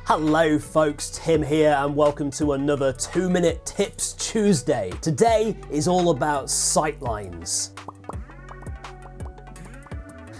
Hello folks, Tim here and welcome to another 2-Minute Tips Tuesday. Today is all about sightlines.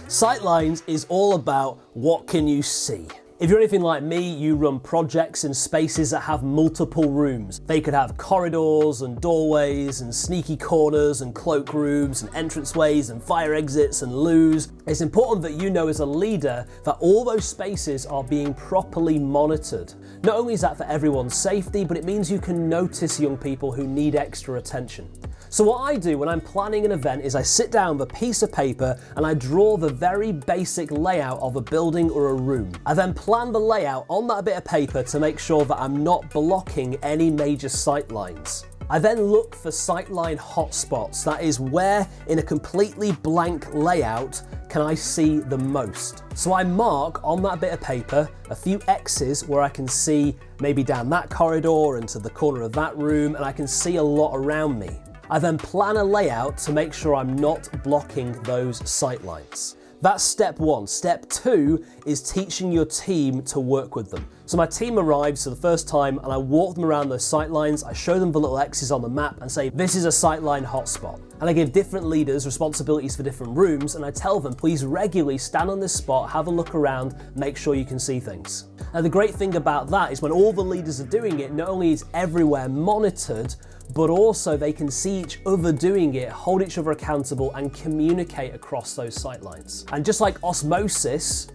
Sightlines is all about what can you see. If you're anything like me, you run projects in spaces that have multiple rooms. They could have corridors and doorways and sneaky corners and cloakrooms and entranceways and fire exits and loos. It's important that you know as a leader that all those spaces are being properly monitored. Not only is that for everyone's safety, but it means you can notice young people who need extra attention. So what I do when I'm planning an event is I sit down with a piece of paper and I draw the very basic layout of a building or a room. I then plan the layout on that bit of paper to make sure that I'm not blocking any major sight lines. I then look for sightline hotspots, that is where in a completely blank layout can I see the most. So I mark on that bit of paper a few X's where I can see maybe down that corridor and to the corner of that room, and I can see a lot around me. I then plan a layout to make sure I'm not blocking those sightlines. That's step one. Step two is teaching your team to work with them. So my team arrives for the first time and I walk them around those sightlines, I show them the little X's on the map and say, this is a sightline hotspot. And I give different leaders responsibilities for different rooms and I tell them, please regularly stand on this spot, have a look around, make sure you can see things. Now the great thing about that is when all the leaders are doing it, not only is everywhere monitored, but also they can see each other doing it, hold each other accountable and communicate across those sightlines. And just like osmosis,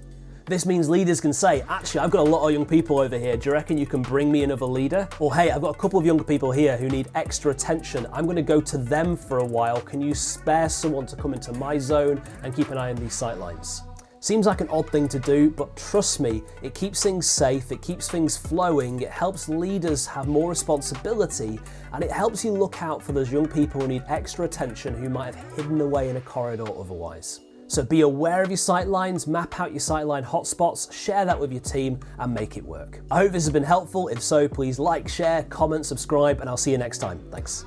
this means leaders can say, actually, I've got a lot of young people over here. Do you reckon you can bring me another leader? Or hey, I've got a couple of younger people here who need extra attention. I'm gonna go to them for a while. Can you spare someone to come into my zone and keep an eye on these sightlines? Seems like an odd thing to do, but trust me, it keeps things safe, it keeps things flowing, it helps leaders have more responsibility, and it helps you look out for those young people who need extra attention who might have hidden away in a corridor otherwise. So be aware of your sightlines, map out your sightline hotspots, share that with your team, and make it work. I hope this has been helpful. If so, please like, share, comment, subscribe, and I'll see you next time. Thanks.